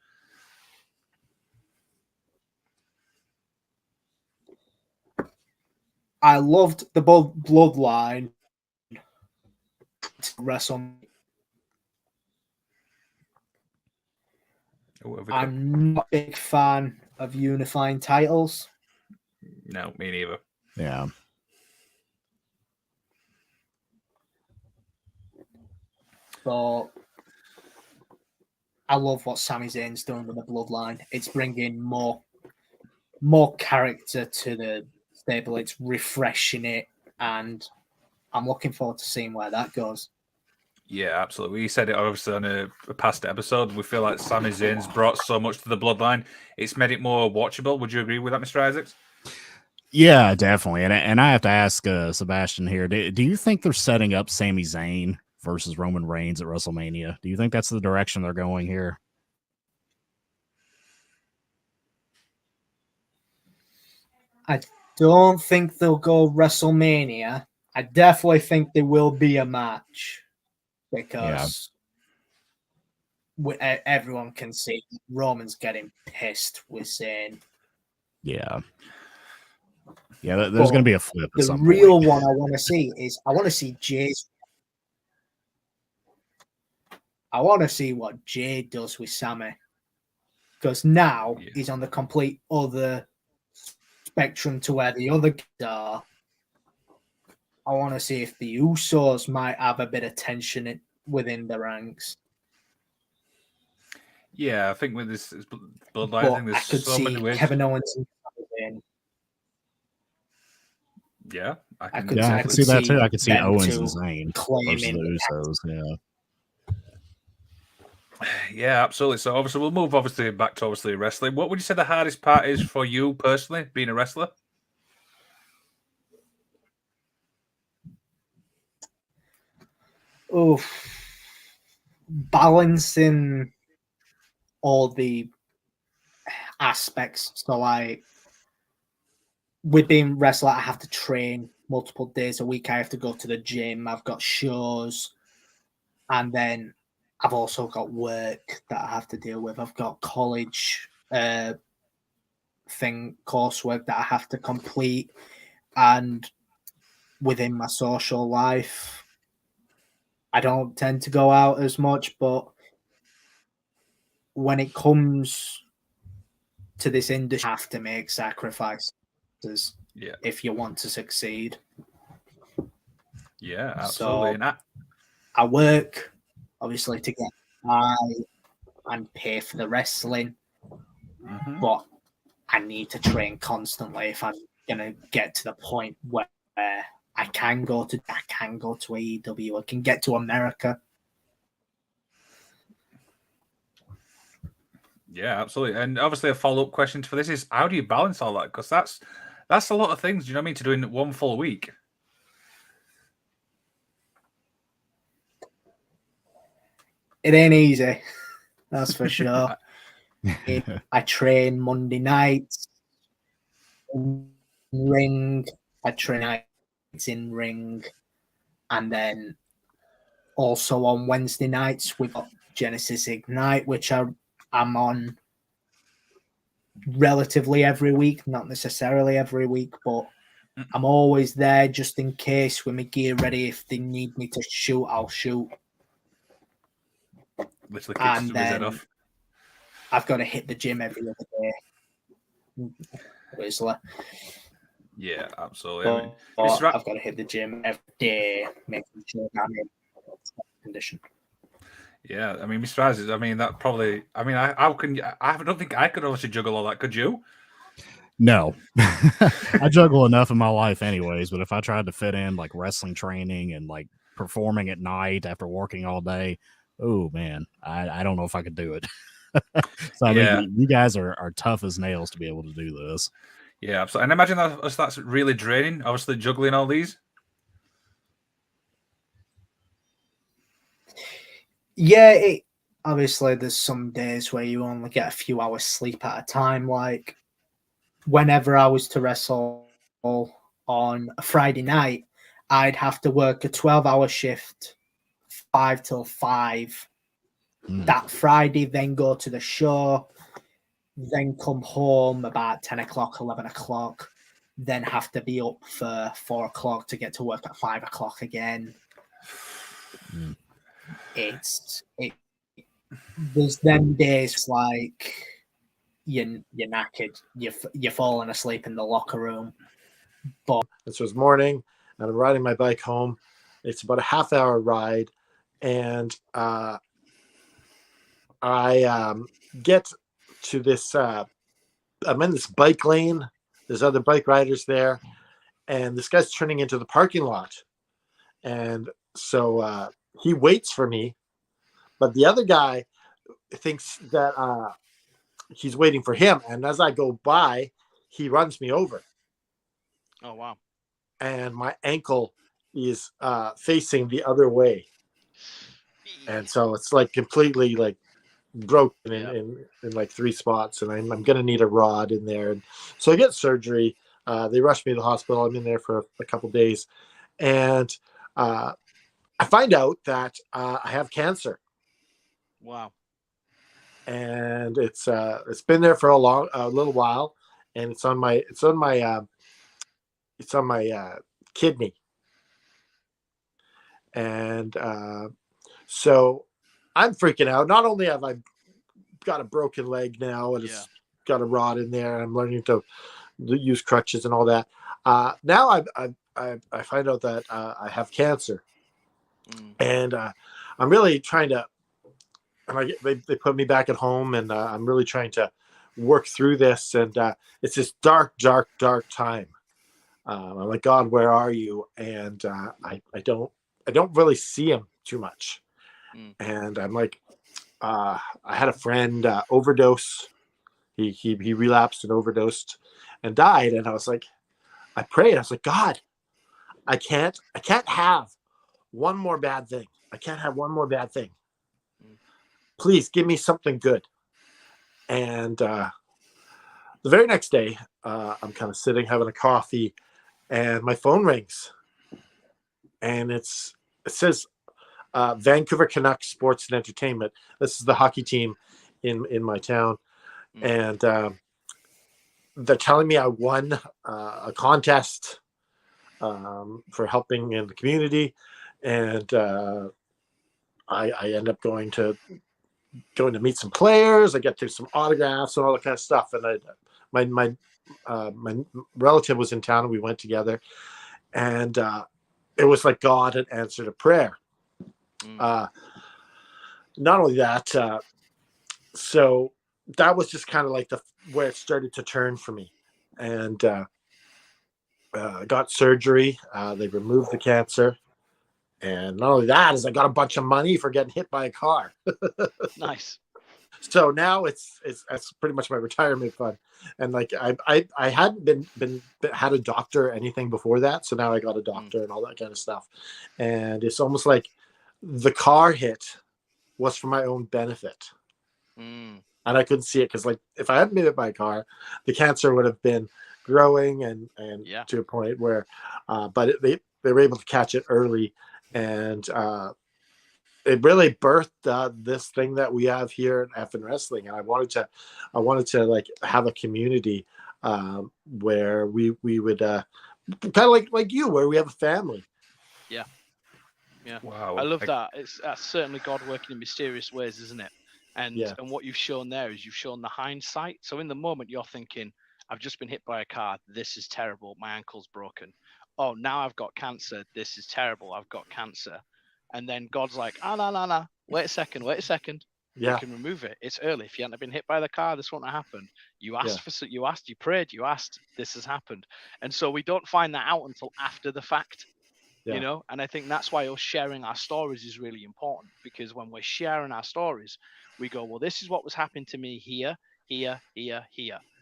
I loved the Bloodline to wrestle. I'm not a big fan of unifying titles. No, me neither. Yeah. But I love what Sami Zayn's doing with the Bloodline. It's bringing more character to the stable. It's refreshing it, and I'm looking forward to seeing where that goes. Yeah, absolutely. We said it obviously on a past episode. We feel like Sami Zayn's brought so much to the bloodline. It's made it more watchable. Would you agree with that, Mr. Isaacs? Yeah, definitely. And I have to ask Sebastian here. Do you think they're setting up Sami Zayn versus Roman Reigns at WrestleMania? Do you think that's the direction they're going here? I don't think they'll go WrestleMania. I definitely think there will be a match because everyone can see Roman's getting pissed with Zayn. Yeah. Yeah, there's going to be a flip. The real one I want to see is I want to see Jay's. I want to see what Jay does with Sami, because now he's on the complete other spectrum to where the other guys are. I want to see if the Usos might have a bit of tension within the ranks. Yeah, I think with this bloodline, I think there's so many ways. Kevin Owens and yeah, I could see that too. I could see Owens and Zayn versus the Usos. Yeah. Yeah, absolutely. So obviously we'll move back to wrestling. What would you say the hardest part is for you personally, being a wrestler? Oh, balancing all the aspects. So like with being wrestler, I have to train multiple days a week. I have to go to the gym. I've got shows, and then I've also got work that I have to deal with. I've got college coursework that I have to complete, and within my social life, I don't tend to go out as much. But when it comes to this industry, you have to make sacrifices if you want to succeed. Yeah, absolutely. So I work obviously to get by and pay for the wrestling, but I need to train constantly if I'm gonna get to the point where I can go to AEW, I can get to America. Yeah, absolutely. And obviously a follow-up question for this is how do you balance all that? Because that's a lot of things, you know what I mean, to do in one full week. It ain't easy, that's for sure. I train Monday nights in ring, I train nights in ring, and then also on Wednesday nights we've got Genesis Ignite, which I'm on relatively every week, not necessarily every week, but I'm always there just in case with my gear ready. If they need me to shoot, I'll shoot. And then I've got to hit the gym every other day. Whistler. Yeah, absolutely. I've got to hit the gym every day, making sure I'm in condition. Yeah, I mean, Mr. Isaacs, I mean, that probably, I mean, I don't think I could obviously juggle all that. Could you? No. I juggle enough in my life anyways, but if I tried to fit in like wrestling training and like performing at night after working all day, oh man, I don't know if I could do it. So I mean, you guys are tough as nails to be able to do this. Yeah, absolutely. And imagine that's really draining, obviously juggling all these. Yeah, obviously there's some days where you only get a few hours sleep at a time. Like whenever I was to wrestle on a Friday night, I'd have to work a 12-hour shift, 5 till 5. That Friday, then go to the show, then come home about 10 o'clock, 11 o'clock, then have to be up for 4 o'clock to get to work at 5 o'clock again. There's them days like you're knackered, you're falling asleep in the locker room. But this was morning, and I'm riding my bike home. It's about a half-hour ride, and I get to this. I'm in this bike lane. There's other bike riders there, and this guy's turning into the parking lot. And so he waits for me, but the other guy thinks that he's waiting for him. And as I go by, he runs me over. Oh, wow. And my ankle is facing the other way. And so it's like completely like broken in like 3 spots. And I'm going to need a rod in there. And so I get surgery. They rushed me to the hospital. I'm in there for a couple days. And I find out that I have cancer. Wow. And it's been there for a little while, and it's on my kidney. And so I'm freaking out. Not only have I got a broken leg now, and it's got a rod in there, I'm learning to use crutches and all that. Now I find out that I have cancer, and I'm really trying to. And they put me back at home, and I'm really trying to work through this. And it's this dark time. I'm like, God, where are you? And I don't really see him too much. And I'm like, I had a friend overdose. He relapsed and overdosed and died. And I was like, I prayed. I was like, God, I can't have one more bad thing. I can't have one more bad thing. Please give me something good. And the very next day, I'm kind of sitting having a coffee, and my phone rings, and it says Vancouver Canucks Sports and Entertainment. This is the hockey team in my town, and they're telling me I won a contest for helping in the community, and I end up going to meet some players. I get to some autographs and all that kind of stuff. And my relative was in town, and we went together. And it was like God had answered a prayer. Not only that, so that was just kind of like where it started to turn for me. And got surgery. They removed the cancer. And not only that, is I got a bunch of money for getting hit by a car. Nice. So now that's pretty much my retirement fund. And like I hadn't had a doctor or anything before that, so now I got a doctor and all that kind of stuff. And it's almost like the car hit was for my own benefit. And I couldn't see it because, like, if I hadn't been hit by a car, the cancer would have been growing and to a point where but they were able to catch it early. And it really birthed this thing that we have here in F and Wrestling. And I wanted to like have a community where we would kind of like you, where we have a family. Yeah. Wow. I love that. That's certainly God working in mysterious ways, isn't it? And what you've shown there is you've shown the hindsight. So in the moment you're thinking, I've just been hit by a car. This is terrible. My ankle's broken. Oh, now I've got cancer. This is terrible. I've got cancer. And then God's like, no. Wait a second. Yeah. You can remove it. It's early. If you hadn't been hit by the car, this wouldn't have happened. You asked you prayed, you asked, this has happened. And so we don't find that out until after the fact, you know? And I think that's why us sharing our stories is really important, because when we're sharing our stories, we go, well, this is what was happening to me here.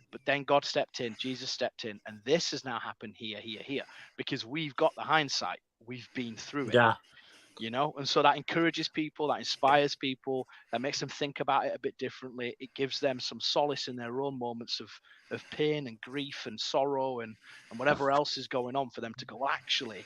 But then God stepped in, Jesus stepped in, and this has now happened here, because we've got the hindsight. We've been through it. Yeah. You know, and so that encourages people, that inspires people, that makes them think about it a bit differently. It gives them some solace in their own moments of pain and grief and sorrow and whatever else is going on, for them to go, well, actually,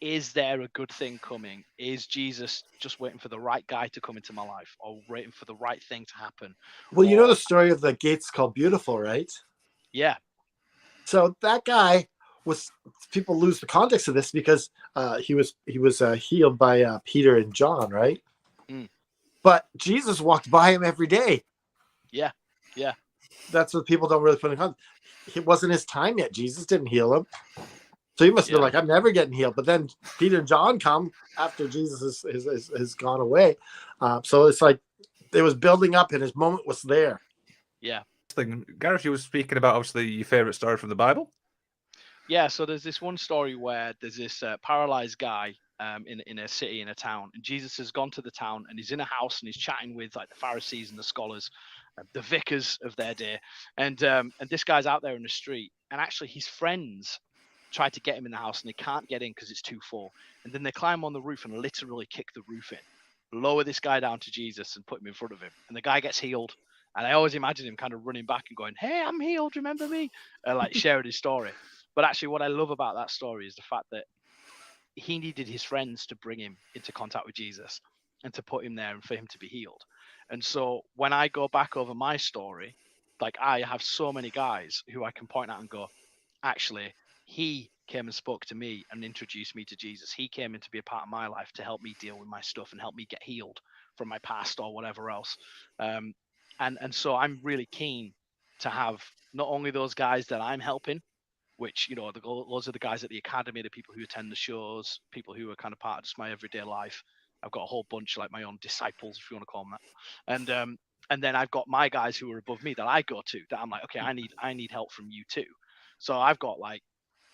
is there a good thing coming? Is Jesus just waiting for the right guy to come into my life, or waiting for the right thing to happen? Well, you know the story of the gates called Beautiful, right? Yeah. So that guy was, people lose the context of this because he was healed by Peter and John, right? But Jesus walked by him every day. Yeah. That's what people don't really put in context. It wasn't his time yet. Jesus didn't heal him. So he must have been like, I'm never getting healed. But then Peter and John come after Jesus has gone away. So it's like it was building up and his moment was there. Yeah. Gareth, you were speaking about, obviously, your favorite story from the Bible. Yeah, so there's this one story where there's this paralyzed guy in a city, in a town, and Jesus has gone to the town, and he's in a house, and he's chatting with like the Pharisees and the scholars, the vicars of their day, and this guy's out there in the street, and actually his friends try to get him in the house, and they can't get in because it's too full, and then they climb on the roof and literally kick the roof in, lower this guy down to Jesus, and put him in front of him, and the guy gets healed. And I always imagine him kind of running back and going, "Hey, I'm healed, remember me?" Like sharing his story. But actually, what I love about that story is the fact that he needed his friends to bring him into contact with Jesus and to put him there and for him to be healed. And so when I go back over my story, like I have so many guys who I can point at and go, actually, he came and spoke to me and introduced me to Jesus. He came in to be a part of my life to help me deal with my stuff and help me get healed from my past or whatever else. And so I'm really keen to have not only those guys that I'm helping, which, you know, those are the guys at the academy, the people who attend the shows, people who are kind of part of just my everyday life. I've got a whole bunch, like my own disciples, if you want to call them that. And then I've got my guys who are above me that I go to, that I'm like, okay, I need help from you too. So I've got like,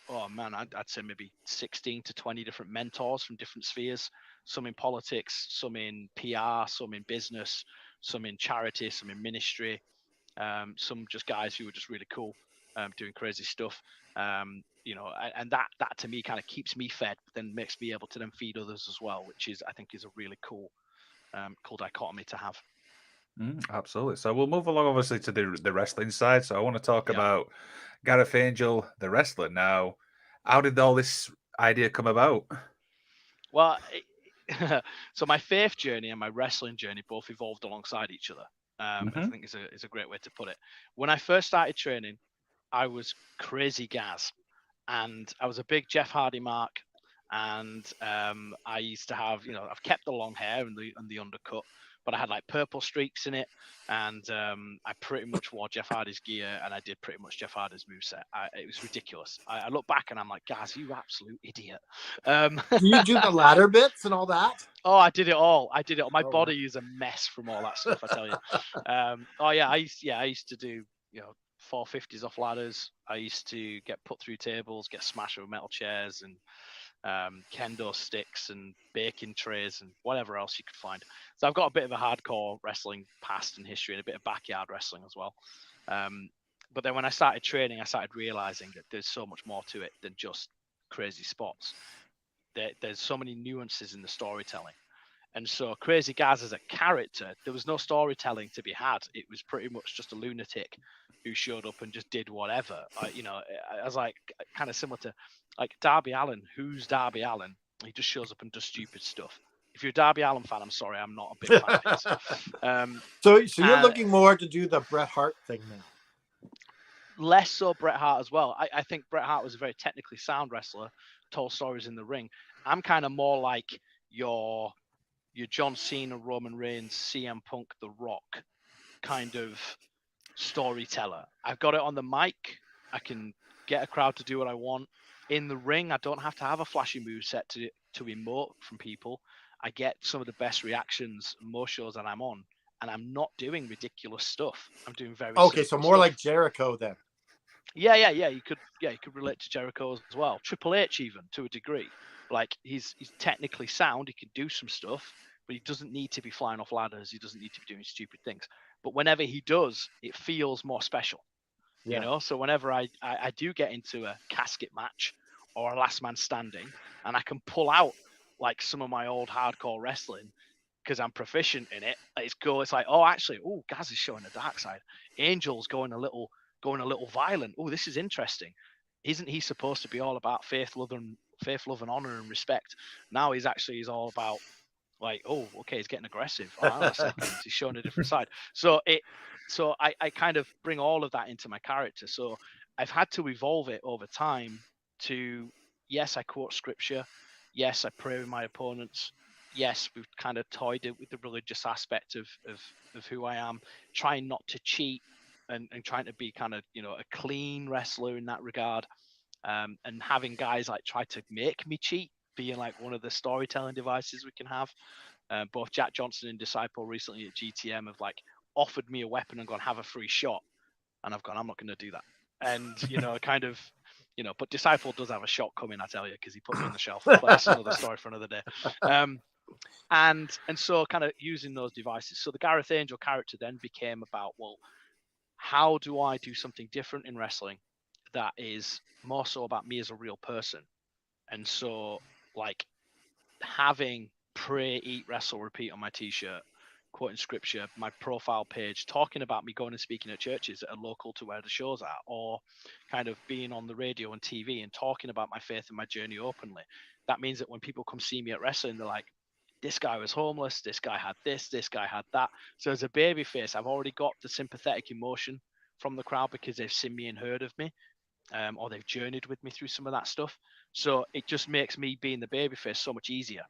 oh man, I'd say maybe 16 to 20 different mentors from different spheres, some in politics, some in PR, some in business, some in charity, some in ministry, some just guys who are just really cool, doing crazy stuff. You know, and that to me kind of keeps me fed, but then makes me able to then feed others as well, which is, I think, is a really cool dichotomy to have. Absolutely. So we'll move along, obviously, to the wrestling side. So I want to talk about Gareth Angel, the wrestler. Now, how did all this idea come about? Well, so my faith journey and my wrestling journey both evolved alongside each other. I think is a great way to put it. When I first started training, I was crazy Gaz, and I was a big Jeff Hardy mark. And I used to have, you know, I've kept the long hair and the undercut, but I had like purple streaks in it, and I pretty much wore Jeff Hardy's gear, and I did pretty much Jeff Hardy's moveset. It was ridiculous. I look back and I'm like, guys, you absolute idiot. Do you do the ladder bits and all that? Oh, I did it all. My body is a mess from all that stuff, I tell you. I used to do, you know, 450s off ladders. I used to get put through tables, get smashed with metal chairs, and kendo sticks and baking trays and whatever else you could find. So I've got a bit of a hardcore wrestling past and history and a bit of backyard wrestling as well. But then when I started training, I started realizing that there's so much more to it than just crazy spots. There's so many nuances in the storytelling. And so Crazy Gaz as a character, there was no storytelling to be had. It was pretty much just a lunatic who showed up and just did whatever. I was like, kind of similar to like Darby Allin. Who's Darby Allin? He just shows up and does stupid stuff. If you're a Darby Allin fan, I'm sorry, I'm not a big fan of his. So you're looking more to do the Bret Hart thing now? Less so Bret Hart as well. I think Bret Hart was a very technically sound wrestler, told stories in the ring. I'm kind of more like your John Cena, Roman Reigns, CM Punk, The Rock kind of storyteller. I've got it on the mic. I can get a crowd to do what I want. In the ring, I don't have to have a flashy moveset to emote from people. I get some of the best reactions most shows that I'm on, and I'm not doing ridiculous stuff. I'm doing very so more stuff. Like Jericho then. Yeah. You could relate to Jericho as well. Triple H even to a degree. Like he's technically sound. He can do some stuff, but he doesn't need to be flying off ladders. He doesn't need to be doing stupid things. But whenever he does, it feels more special. You know, so whenever I do get into a casket match or a last man standing, and I can pull out like some of my old hardcore wrestling because I'm proficient in it, it's cool. It's like, oh, actually, Gaz is showing the dark side. Angel's going a little violent. Oh, this is interesting. Isn't he supposed to be all about faith, love, and honor and respect? Now he's all about like, oh, okay, he's getting aggressive. Oh, hang on a second, he's showing a different side. So I kind of bring all of that into my character. So I've had to evolve it over time to, yes, I quote scripture. Yes, I pray with my opponents. Yes, we've kind of toyed it with the religious aspect of who I am, trying not to cheat and trying to be kind of, you know, a clean wrestler in that regard. And having guys like try to make me cheat, being like one of the storytelling devices we can have. Both Jack Johnson and Disciple recently at GTM have like offered me a weapon and gone, have a free shot. And I've gone, I'm not going to do that. And, you know, kind of But Disciple does have a shot coming, I tell you, because he put me on the shelf. But that's another story for another day. And so kind of using those devices. So the Gareth Angel character then became about, well, how do I do something different in wrestling that is more so about me as a real person? And so, like, having pray, eat, wrestle, repeat on my t-shirt, quoting scripture, my profile page, talking about me going and speaking at churches that are local to where the shows are, or kind of being on the radio and TV and talking about my faith and my journey openly. That means that when people come see me at wrestling, they're like, this guy was homeless, this guy had this guy had that. So as a babyface, I've already got the sympathetic emotion from the crowd because they've seen me and heard of me, or they've journeyed with me through some of that stuff. So it just makes me being the babyface so much easier.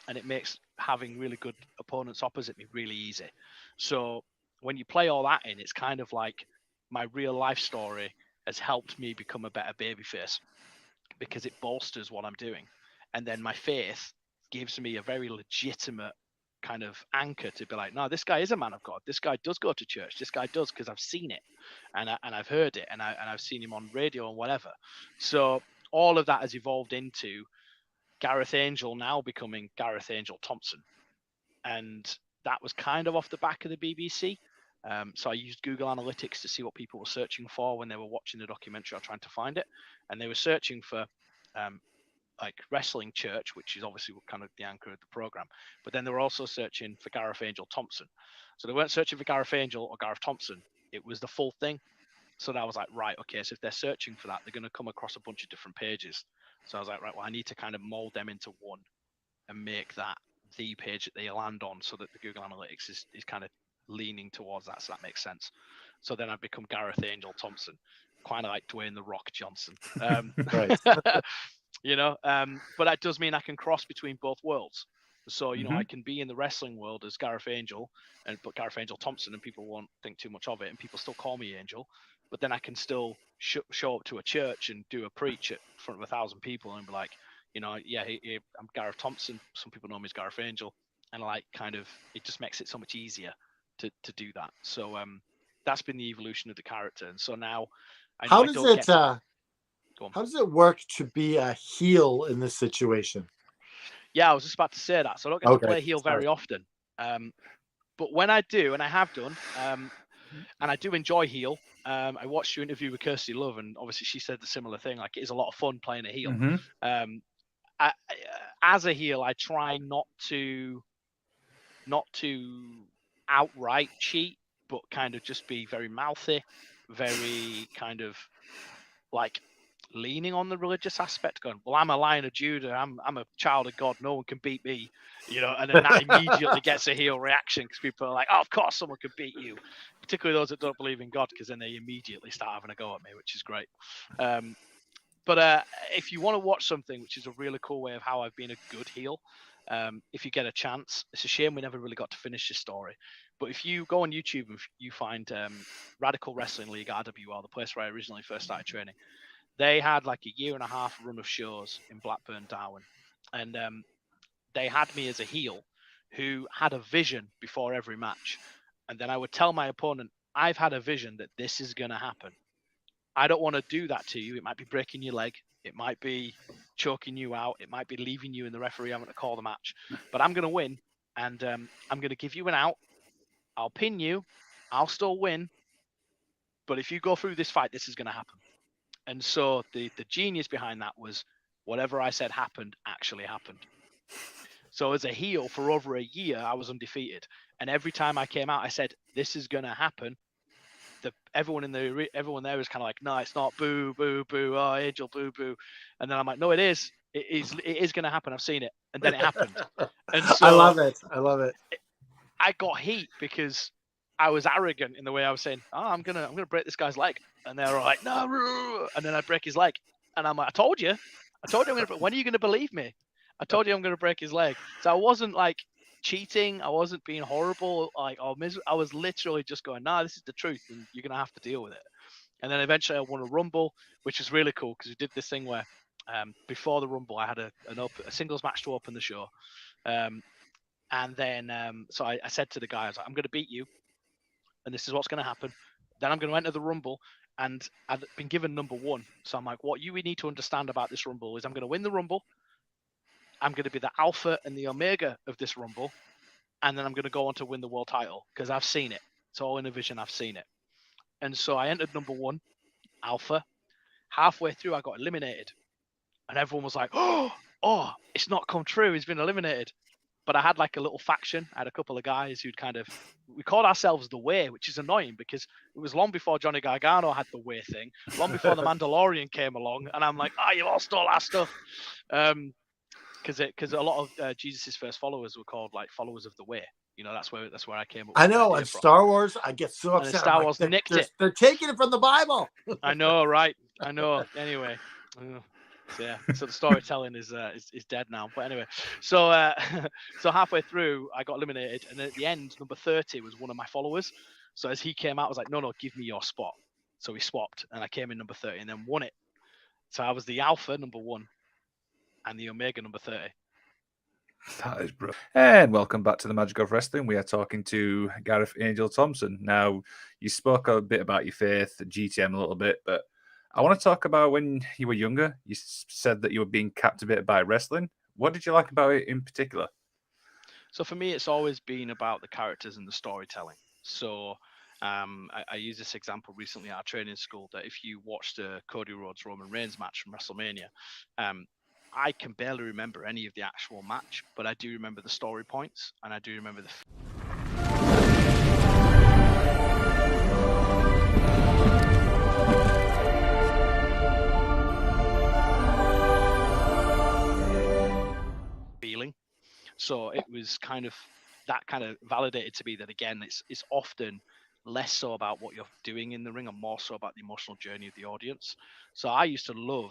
And it makes having really good opponents opposite me really easy. So when you play all that in, it's kind of like my real life story has helped me become a better babyface because it bolsters what I'm doing. And then my faith gives me a very legitimate kind of anchor to be like, no, this guy is a man of God. This guy does go to church. This guy does, because I've seen it and I've heard it and I've seen him on radio and whatever. So all of that has evolved into Gareth Angel now becoming Gareth Angel Thompson. And that was kind of off the back of the BBC. So I used Google Analytics to see what people were searching for when they were watching the documentary or trying to find it. And they were searching for like wrestling church, which is obviously kind of the anchor of the program. But then they were also searching for Gareth Angel Thompson. So they weren't searching for Gareth Angel or Gareth Thompson. It was the full thing. So I was like, right, okay, so if they're searching for that, they're going to come across a bunch of different pages. So I was like, right, well, I need to kind of mold them into one and make that the page that they land on so that the Google Analytics is kind of leaning towards that, so that makes sense. So then I've become Gareth Angel Thompson, kind of like Dwayne The Rock Johnson. Right. But that does mean I can cross between both worlds. So, Mhm. I can be in the wrestling world as Gareth Angel, but Gareth Angel Thompson, and people won't think too much of it, and people still call me Angel. But then I can still show up to a church and do a preach in front of 1,000 people and be like, I'm Gareth Thompson. Some people know me as Gareth Angel, and like kind of it just makes it so much easier to do that. So that's been the evolution of the character, and so now How does it work to be a heel in this situation? Yeah, I was just about to say that. So I don't get to play heel very often. But when I do, and I have done, and I do enjoy heel. I watched your interview with Kirsty Love, and obviously she said the similar thing. Like, it is a lot of fun playing a heel. As a heel, I try not to outright cheat, but kind of just be very mouthy, very kind of like leaning on the religious aspect, going, well, I'm a Lion of Judah, I'm a child of God, no one can beat me, and then that immediately gets a heel reaction because people are like, oh, of course someone could beat you, particularly those that don't believe in God, because then they immediately start having a go at me, which is great. But if you want to watch something, which is a really cool way of how I've been a good heel, if you get a chance, it's a shame we never really got to finish this story, but if you go on YouTube and you find Radical Wrestling League RWR, the place where I originally first started training, they had like a 1.5 year run of shows in Blackburn, Darwin. And they had me as a heel who had a vision before every match. And then I would tell my opponent, I've had a vision that this is going to happen. I don't want to do that to you. It might be breaking your leg. It might be choking you out. It might be leaving you and the referee having to call the match. But I'm going to win. And I'm going to give you an out. I'll pin you. I'll still win. But if you go through this fight, this is going to happen. And so the genius behind that was whatever I said happened actually happened. So as a heel for over a year, I was undefeated. And every time I came out, I said, this is going to happen. Everyone there was kind of like, no, it's not. Boo, boo, boo. Oh, Angel, boo, boo. And then I'm like, no, it is. It is going to happen. I've seen it. And then it happened. And so I love it. I got heat because I was arrogant in the way I was saying, oh, I'm gonna break this guy's leg, and they're all like, no, and then I break his leg, and I'm like, I told you I'm gonna. When are you gonna believe me? I told you I'm gonna break his leg. So I wasn't like cheating, I wasn't being horrible, like I was literally just going, nah, this is the truth, and you're gonna have to deal with it. And then eventually I won a Rumble, which was really cool because we did this thing where before the Rumble I had a singles match to open the show, and then so I said to the guy, I was like, I'm gonna beat you, and this is what's going to happen. Then I'm going to enter the Rumble, and I'd been given number 1. So I'm like, what you need to understand about this Rumble is I'm going to win the Rumble. I'm going to be the alpha and the omega of this Rumble. And then I'm going to go on to win the world title because I've seen it. It's all in a vision. I've seen it. And so I entered number 1, alpha. Halfway through, I got eliminated. And everyone was like, oh, it's not come true. He's been eliminated. But I had like a little faction. I had a couple of guys who'd we called ourselves the Way, which is annoying because it was long before Johnny Gargano had the Way thing, long before the Mandalorian came along. And I'm like, you all stole our stuff. Because a lot of Jesus's first followers were called like followers of the Way. You know, that's where I came up with I know. And Star Wars, I get so upset. And Star Wars nicked it. They're taking it from the Bible. I know, right? I know. Anyway. So the storytelling is dead now. But anyway, so halfway through, I got eliminated, and at the end, number 30 was one of my followers. So as he came out, I was like, no, give me your spot. So we swapped, and I came in number 30, and then won it. So I was the alpha, number 1, and the omega, number 30. That is brilliant. And welcome back to the Magic of Wrestling. We are talking to Gareth Angel Thompson. Now, you spoke a bit about your faith, GTM a little bit, but I want to talk about when you were younger. You said that you were being captivated by wrestling. What did you like about it in particular? So for me, it's always been about the characters and the storytelling. So I used this example recently at our training school that if you watched the Cody Rhodes Roman Reigns match from WrestleMania, I can barely remember any of the actual match, but I do remember the story points, and I do remember the feeling. So it was kind of validated to me that, again, it's often less so about what you're doing in the ring and more so about the emotional journey of the audience. So I used to love